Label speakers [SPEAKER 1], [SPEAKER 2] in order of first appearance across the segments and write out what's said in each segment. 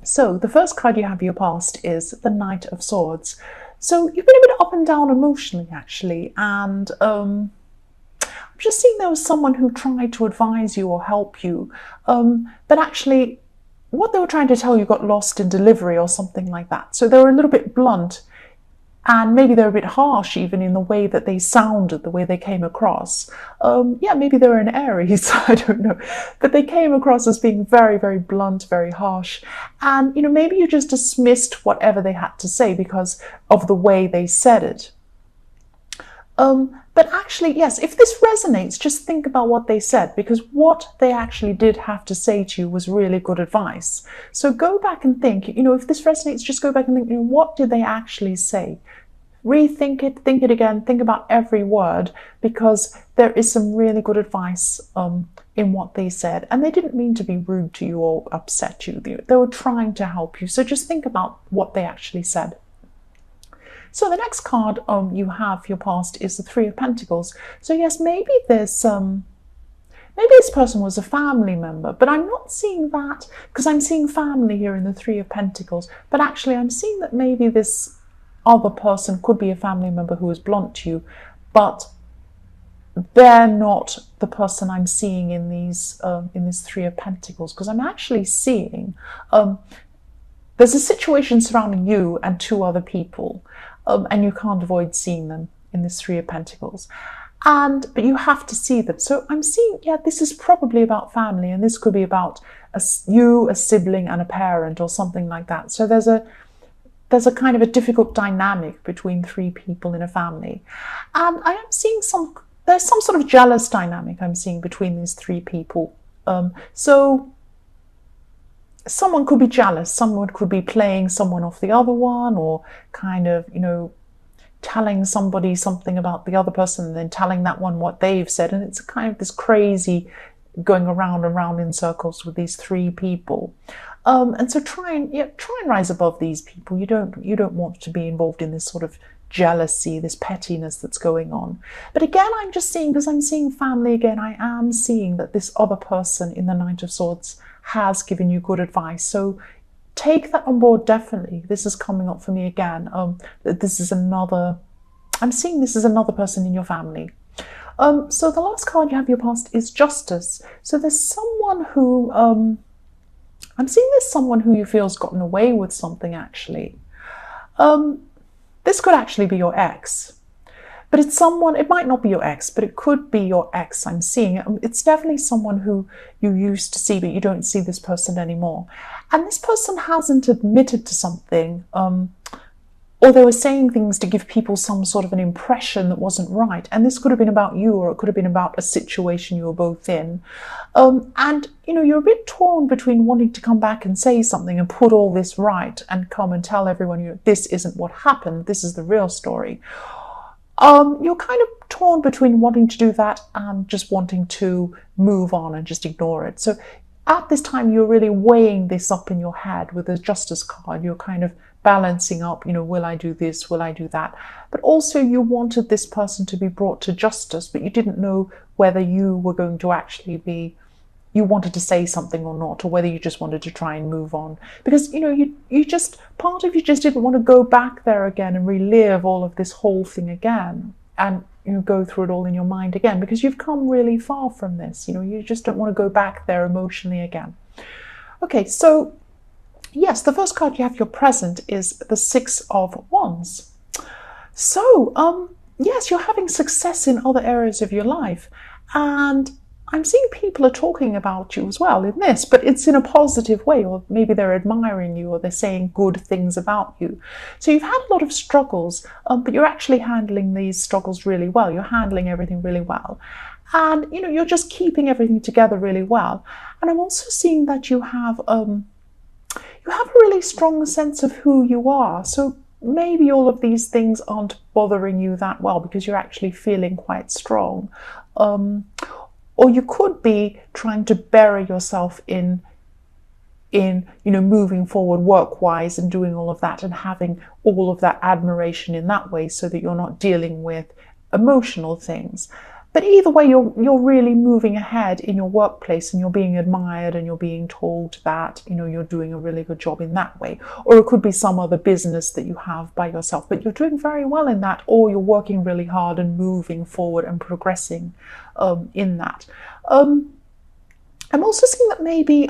[SPEAKER 1] So the first card you have your past is the Knight of Swords. So you've been a bit up and down emotionally, actually, and I'm just seeing there was someone who tried to advise you or help you, but actually what they were trying to tell you got lost in delivery or something like that. So they were a little bit blunt, and maybe they're a bit harsh even in the way that they sounded, the way they came across. Yeah, maybe they were an Aries, I don't know. But they came across as being very, very blunt, very harsh. And, maybe you just dismissed whatever they had to say because of the way they said it. But actually, yes, if this resonates, just think about what they said, because what they actually did have to say to you was really good advice. So go back and think, if this resonates, just go back and think, what did they actually say? Rethink it, think it again, think about every word, because there is some really good advice in what they said. And they didn't mean to be rude to you or upset you. They were trying to help you. So just think about what they actually said. So the next card you have for your past is the Three of Pentacles. So yes, maybe this person was a family member, but I'm not seeing that, because I'm seeing family here in the Three of Pentacles. But actually I'm seeing that maybe this other person could be a family member who was blunt to you, but they're not the person I'm seeing in this Three of Pentacles, because I'm actually seeing there's a situation surrounding you and two other people. And you can't avoid seeing them in this Three of Pentacles. But you have to see them. So I'm seeing, yeah, this is probably about family, and this could be about you, a sibling, and a parent, or something like that. So there's a kind of a difficult dynamic between three people in a family. And I am seeing there's some sort of jealous dynamic I'm seeing between these three people. So someone could be jealous, someone could be playing someone off the other one, or kind of, telling somebody something about the other person and then telling that one what they've said. And it's kind of this crazy going around and round in circles with these three people. And so try and rise above these people. You don't want to be involved in this sort of jealousy, this pettiness that's going on. But again, I'm just seeing, because I'm seeing family again, I am seeing that this other person in the Knight of Swords has given you good advice. So take that on board, definitely. This is coming up for me again. I'm seeing this is another person in your family. So the last card you have your past is Justice. So there's someone who, I'm seeing there's someone who you feel has gotten away with something, actually. This could actually be your ex. But it's someone, it might not be your ex, but it could be your ex I'm seeing. It's definitely someone who you used to see, but you don't see this person anymore. And this person hasn't admitted to something, or they were saying things to give people some sort of an impression that wasn't right. And this could have been about you, or it could have been about a situation you were both in. And, you're a bit torn between wanting to come back and say something and put all this right and come and tell everyone, this isn't what happened, this is the real story. You're kind of torn between wanting to do that and just wanting to move on and just ignore it. So at this time, you're really weighing this up in your head with the Justice card. You're kind of balancing up, will I do this? Will I do that? But also you wanted this person to be brought to justice, but you didn't know whether you were going to actually you wanted to say something or not, or whether you just wanted to try and move on. Because, part of you just didn't want to go back there again and relive all of this whole thing again and, go through it all in your mind again, because you've come really far from this. You just don't want to go back there emotionally again. Okay, so yes, the first card you have your present is the Six of Wands. So, yes, you're having success in other areas of your life, and I'm seeing people are talking about you as well in this, but it's in a positive way, or maybe they're admiring you, or they're saying good things about you. So you've had a lot of struggles, but you're actually handling these struggles really well. You're handling everything really well. And, you're just keeping everything together really well. And I'm also seeing that you have a really strong sense of who you are. So maybe all of these things aren't bothering you that well because you're actually feeling quite strong. Or you could be trying to bury yourself in moving forward work-wise and doing all of that and having all of that admiration in that way, so that you're not dealing with emotional things. But either way, you're really moving ahead in your workplace, and you're being admired, and you're being told that, you know, you're doing a really good job in that way. Or it could be some other business that you have by yourself, but you're doing very well in that, or you're working really hard and moving forward and progressing in that. I'm also seeing that maybe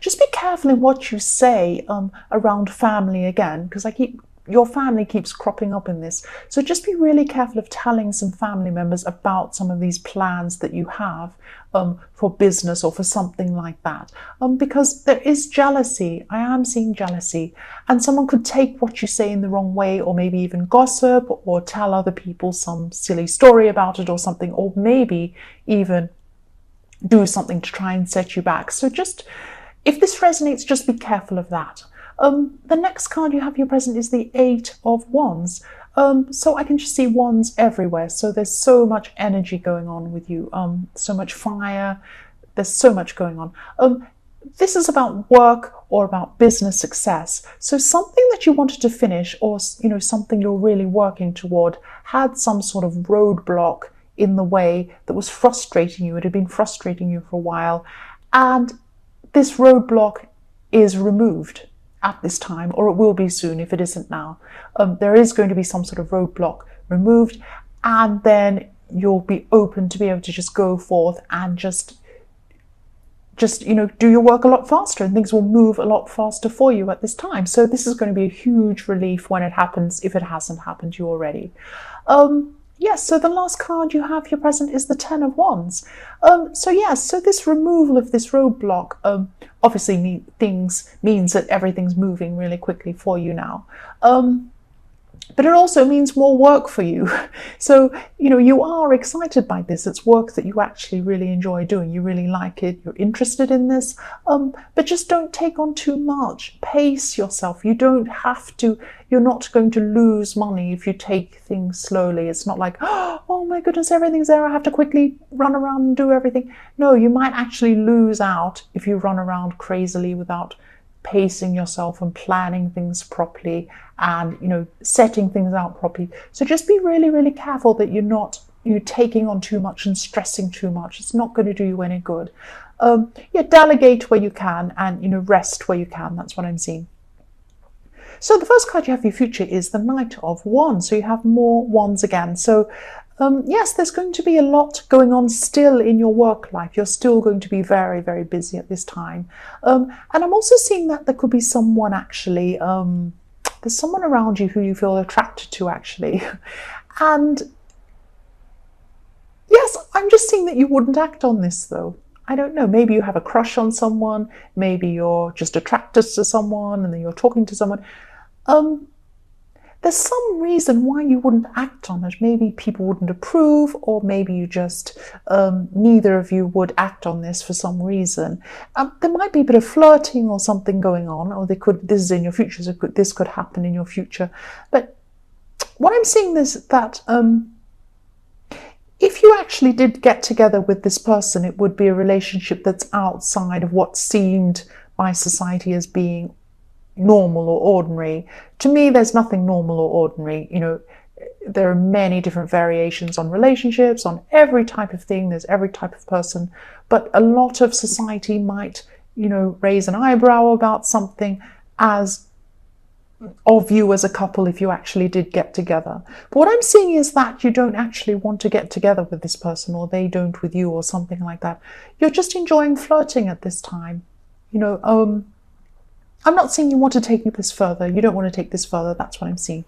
[SPEAKER 1] just be careful in what you say around family again, because your family keeps cropping up in this. So just be really careful of telling some family members about some of these plans that you have for business or for something like that. Because there is jealousy. I am seeing jealousy. And someone could take what you say in the wrong way, or maybe even gossip or tell other people some silly story about it or something, or maybe even do something to try and set you back. So just, if this resonates, just be careful of that. The next card you have your present is the Eight of Wands. So I can just see wands everywhere. So there's so much energy going on with you, so much fire. There's so much going on. This is about work or about business success. So something that you wanted to finish, or something you're really working toward, had some sort of roadblock in the way that was frustrating you. It had been frustrating you for a while, and this roadblock is removed at this time, or it will be soon if it isn't now. There is going to be some sort of roadblock removed, and then you'll be open to be able to just go forth and just do your work a lot faster, and things will move a lot faster for you at this time. So this is going to be a huge relief when it happens, if it hasn't happened to you already. Yes, so the last card you have your present is the Ten of Wands. So this removal of this roadblock obviously means that everything's moving really quickly for you now. But it also means more work for you. So, you are excited by this. It's work that you actually really enjoy doing. You really like it. You're interested in this. But just don't take on too much. Pace yourself. You don't have to. You're not going to lose money if you take things slowly. It's not like, oh my goodness, everything's there. I have to quickly run around and do everything. No, you might actually lose out if you run around crazily without pacing yourself and planning things properly and setting things out properly. So just be really, really careful that you're not taking on too much and stressing too much. It's not going to do you any good. Delegate where you can, and rest where you can. That's what I'm seeing. So the first card you have for your future is the Knight of Wands. So you have more wands again. So yes, there's going to be a lot going on still in your work life. You're still going to be very, very busy at this time. And I'm also seeing that there could be someone actually, there's someone around you who you feel attracted to actually. And yes, I'm just seeing that you wouldn't act on this though. I don't know, maybe you have a crush on someone, maybe you're just attracted to someone and then you're talking to someone. There's some reason why you wouldn't act on it. Maybe people wouldn't approve, or maybe you just, neither of you would act on this for some reason. There might be a bit of flirting or something going on, or this is in your future, so this could happen in your future. But what I'm seeing is that if you actually did get together with this person, it would be a relationship that's outside of what seemed by society as being normal or ordinary. To me, there's nothing normal or ordinary. There are many different variations on relationships, on every type of thing. There's every type of person, but a lot of society might, raise an eyebrow about something of you as a couple if you actually did get together. But what I'm seeing is that you don't actually want to get together with this person, or they don't with you, or something like that. You're just enjoying flirting at this time. I'm not saying you want to take this further. You don't want to take this further. That's what I'm seeing.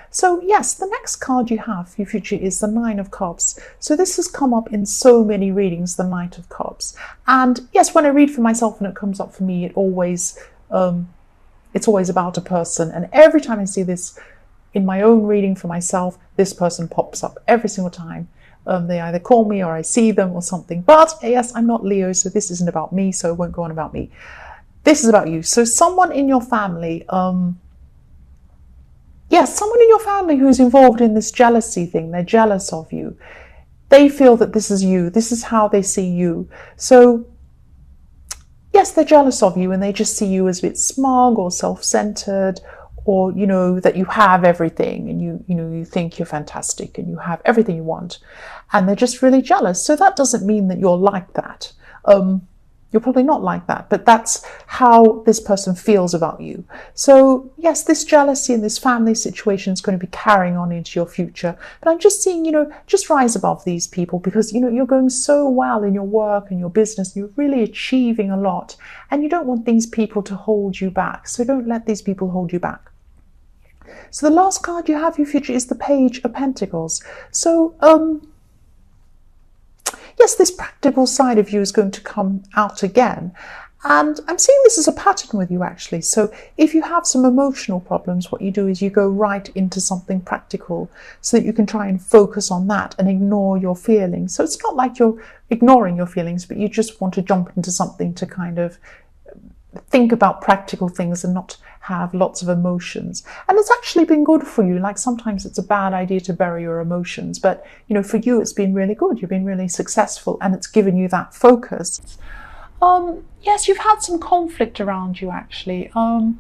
[SPEAKER 1] So yes, the next card you have for your future is the Nine of Cups. So this has come up in so many readings, the Knight of Cups. And yes, when I read for myself and it comes up for me, it's always about a person. And every time I see this in my own reading for myself, this person pops up every single time. They either call me or I see them or something. But yes, I'm not Leo, so this isn't about me, so it won't go on about me. This is about you. So someone in your family, someone in your family who's involved in this jealousy thing, they're jealous of you. They feel that this is you. This is how they see you. So yes, they're jealous of you, and they just see you as a bit smug or self-centered, or that you have everything, and you think you're fantastic and you have everything you want, and they're just really jealous. So that doesn't mean that you're like that. You're probably not like that, but that's how this person feels about you. So yes, this jealousy and this family situation is going to be carrying on into your future. But I'm just seeing, just rise above these people, because, you're going so well in your work and your business. You're really achieving a lot, and you don't want these people to hold you back. So don't let these people hold you back. So the last card you have for your future is the Page of Pentacles. So, yes, this practical side of you is going to come out again. And I'm seeing this as a pattern with you, actually. So if you have some emotional problems, what you do is you go right into something practical so that you can try and focus on that and ignore your feelings. So it's not like you're ignoring your feelings, but you just want to jump into something to kind of think about practical things and not have lots of emotions. And it's actually been good for you. Like, sometimes it's a bad idea to bury your emotions, but for you it's been really good. You've been really successful, and it's given you that focus. Yes, you've had some conflict around you, actually. I'm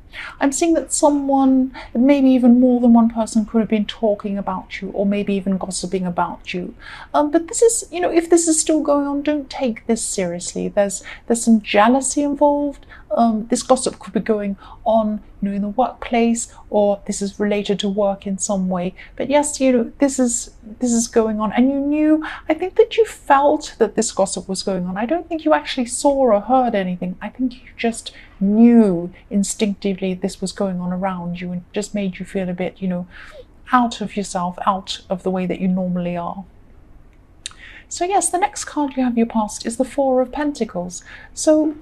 [SPEAKER 1] seeing that someone, maybe even more than one person, could have been talking about you, or maybe even gossiping about you. But this is, if this is still going on, don't take this seriously. There's some jealousy involved. This gossip could be going on, in the workplace, or this is related to work in some way. But yes, this is going on, and you knew. I think that you felt that this gossip was going on. I don't think you actually saw or heard anything. I think you just knew instinctively this was going on around you, and it just made you feel a bit, out of yourself, out of the way that you normally are. So yes, the next card you have your past is the Four of Pentacles. So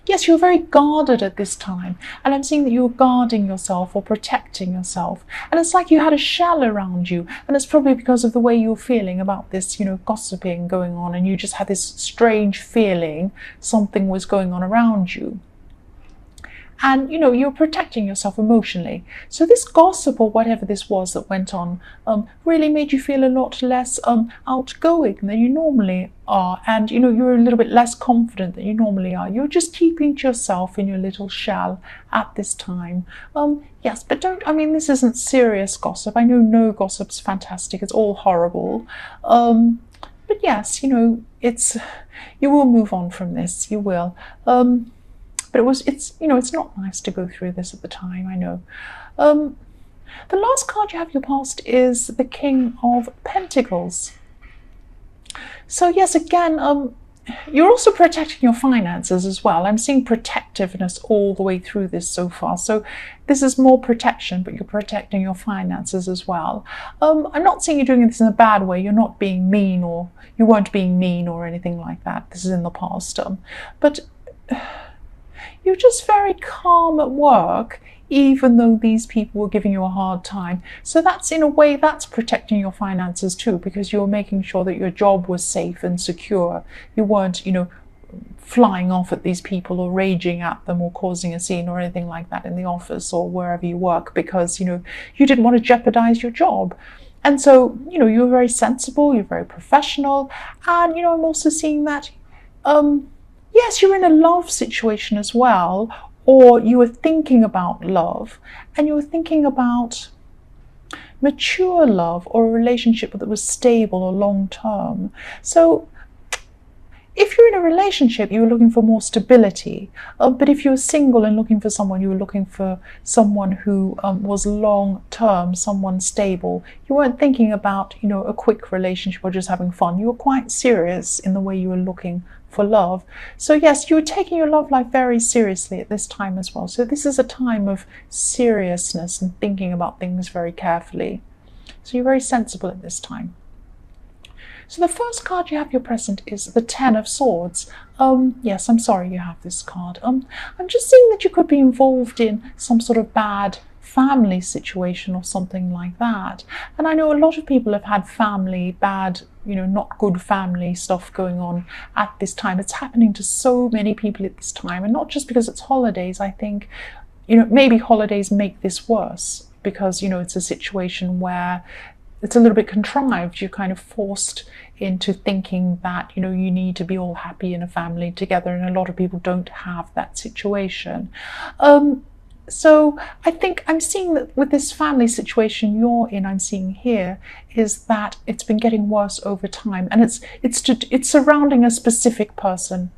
[SPEAKER 1] yes, you're very guarded at this time, and I'm seeing that you're guarding yourself or protecting yourself, and it's like you had a shell around you, and it's probably because of the way you're feeling about this, gossiping going on, and you just had this strange feeling something was going on around you. And you're protecting yourself emotionally. So this gossip, or whatever this was that went on, really made you feel a lot less outgoing than you normally are, and you're a little bit less confident than you normally are. You're just keeping to yourself in your little shell at this time. Yes, but this isn't serious gossip. I know no gossip's fantastic. It's all horrible. But yes, it's, you will move on from this. You will. But it's not nice to go through this at the time, I know. The last card you have your past is the King of Pentacles. So yes, again, you're also protecting your finances as well. I'm seeing protectiveness all the way through this so far. So this is more protection, but you're protecting your finances as well. I'm not seeing you doing this in a bad way. You're not being mean, or you weren't being mean or anything like that. This is in the past. But you're just very calm at work, even though these people were giving you a hard time. So that's, in a way, that's protecting your finances too, because you're making sure that your job was safe and secure. You weren't, flying off at these people or raging at them or causing a scene or anything like that in the office or wherever you work, because, you didn't want to jeopardize your job. And so, you're very sensible, you're very professional. And, I'm also seeing that, yes, you're in a love situation as well, or you were thinking about love, and you were thinking about mature love or a relationship that was stable or long-term. So if you're in a relationship, you were looking for more stability. But if you were single and looking for someone, you were looking for someone who was long-term, someone stable. You weren't thinking about, a quick relationship or just having fun. You were quite serious in the way you were looking for love. So yes, you were taking your love life very seriously at this time as well. So this is a time of seriousness and thinking about things very carefully. So you're very sensible at this time. So the first card you have your present is the Ten of Swords. Yes, I'm sorry you have this card. I'm just seeing that you could be involved in some sort of bad family situation or something like that. And I know a lot of people have had bad, not good family stuff going on at this time. It's happening to so many people at this time, and not just because it's holidays. I think, maybe holidays make this worse because, it's a situation where it's a little bit contrived. You're kind of forced into thinking that, you need to be all happy in a family together, and a lot of people don't have that situation. So I think I'm seeing that with this family situation you're in, I'm seeing here is that it's been getting worse over time, and it's surrounding a specific person.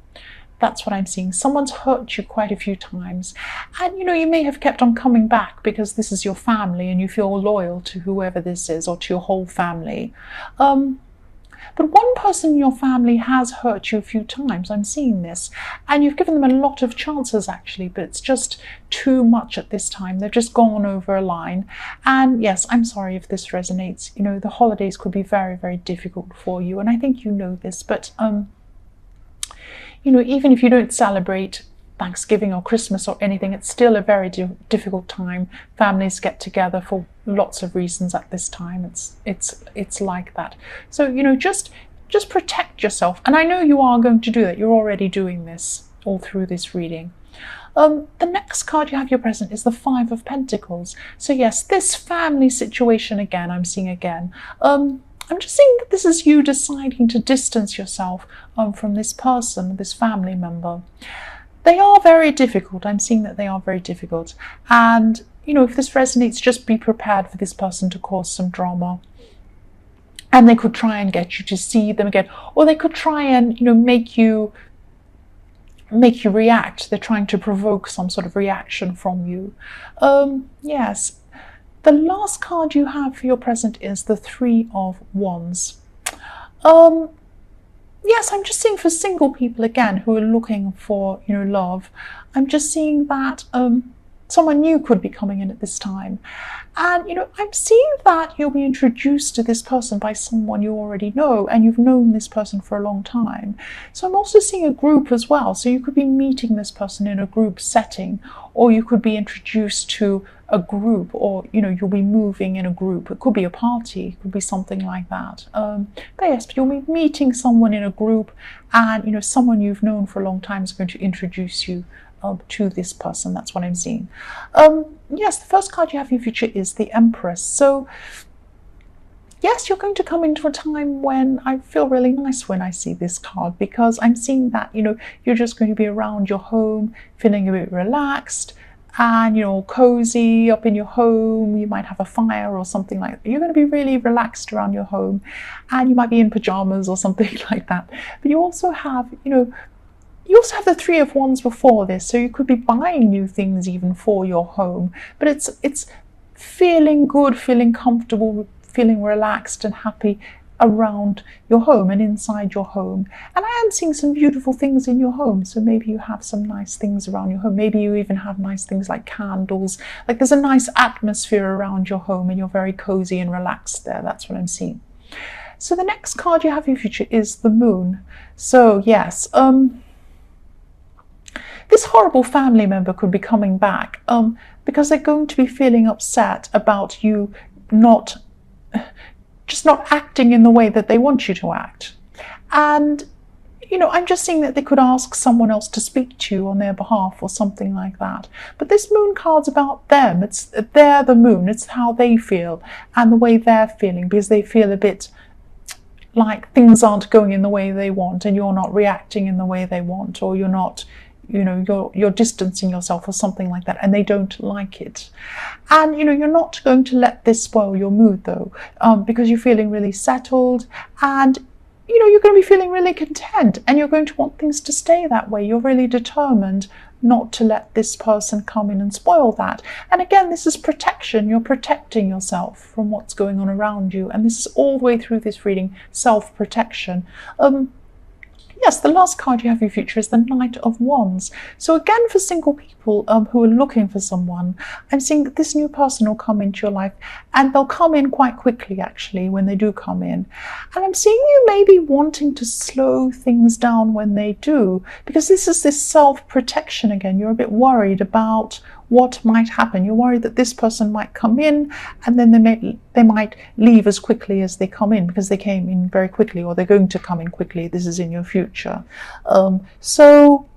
[SPEAKER 1] That's what I'm seeing. Someone's hurt you quite a few times, and you may have kept on coming back because this is your family and you feel loyal to whoever this is or to your whole family. But one person in your family has hurt you a few times. I'm seeing this. And you've given them a lot of chances, actually, but it's just too much at this time. They've just gone over a line. And yes, I'm sorry if this resonates. The holidays could be very, very difficult for you. And I think you know this. But, even if you don't celebrate Thanksgiving or Christmas or anything, it's still a very difficult time. Families get together for lots of reasons at this time. It's like that. So just protect yourself, and I know you are going to do that. You're already doing this all through this reading. The next card you have your present is the Five of Pentacles. So yes, this family situation again, I'm seeing again. I'm just seeing that this is you deciding to distance yourself from this person, this family member. They are very difficult. I'm seeing that they are very difficult. And, if this resonates, just be prepared for this person to cause some drama. And they could try and get you to see them again. Or they could try and, make you react. They're trying to provoke some sort of reaction from you. Yes. The last card you have for your present is the Three of Wands. Yes, I'm just seeing for single people again who are looking for, love. I'm just seeing that someone new could be coming in at this time. And, I'm seeing that you'll be introduced to this person by someone you already know, and you've known this person for a long time. So I'm also seeing a group as well. So you could be meeting this person in a group setting, or you could be introduced to a group, or you'll be moving in a group. It could be a party, it could be something like that. But yes, you'll be meeting someone in a group, and someone you've known for a long time is going to introduce you to this person. That's what I'm seeing. Yes, the first card you have in your future is the Empress. So yes, you're going to come into a time when I feel really nice when I see this card, because I'm seeing that you're just going to be around your home feeling a bit relaxed and cozy up in your home. You might have a fire or something like that. You're going to be really relaxed around your home, and you might be in pajamas or something like that. But you also have the Three of Wands before this, so you could be buying new things even for your home. But it's feeling good, feeling comfortable, feeling relaxed and happy around your home and inside your home. And I am seeing some beautiful things in your home. So maybe you have some nice things around your home. Maybe you even have nice things like candles. Like there's a nice atmosphere around your home and you're very cozy and relaxed there. That's what I'm seeing. So the next card you have in your future is the Moon. So yes, this horrible family member could be coming back because they're going to be feeling upset about you just not acting in the way that they want you to act. And, I'm just seeing that they could ask someone else to speak to you on their behalf or something like that. But this Moon card's about them. They're the Moon. It's how they feel and the way they're feeling, because they feel a bit like things aren't going in the way they want and you're not reacting in the way they want, or you're not you're distancing yourself or something like that, and they don't like it. And you're not going to let this spoil your mood though, because you're feeling really settled, and you're going to be feeling really content, and you're going to want things to stay that way. You're really determined not to let this person come in and spoil that. And again, this is protection. You're protecting yourself from what's going on around you, and this is all the way through this reading, self-protection. Yes, the last card you have in your future is the Knight of Wands. So again, for single people who are looking for someone, I'm seeing that this new person will come into your life, and they'll come in quite quickly actually when they do come in. And I'm seeing you maybe wanting to slow things down when they do, because this is this self-protection again. You're a bit worried about what might happen. You're worried that this person might come in and then they might leave as quickly as they come in, because they came in very quickly, or they're going to come in quickly. This is in your future. So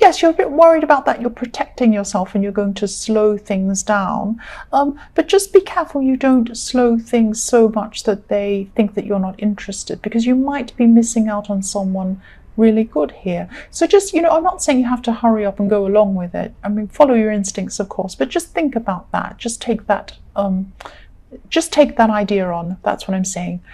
[SPEAKER 1] yes, you're a bit worried about that. You're protecting yourself and you're going to slow things down. But just be careful you don't slow things so much that they think that you're not interested, because you might be missing out on someone really good here. So just, I'm not saying you have to hurry up and go along with it. I mean, follow your instincts, of course, but just think about that. Just take that idea on. That's what I'm saying.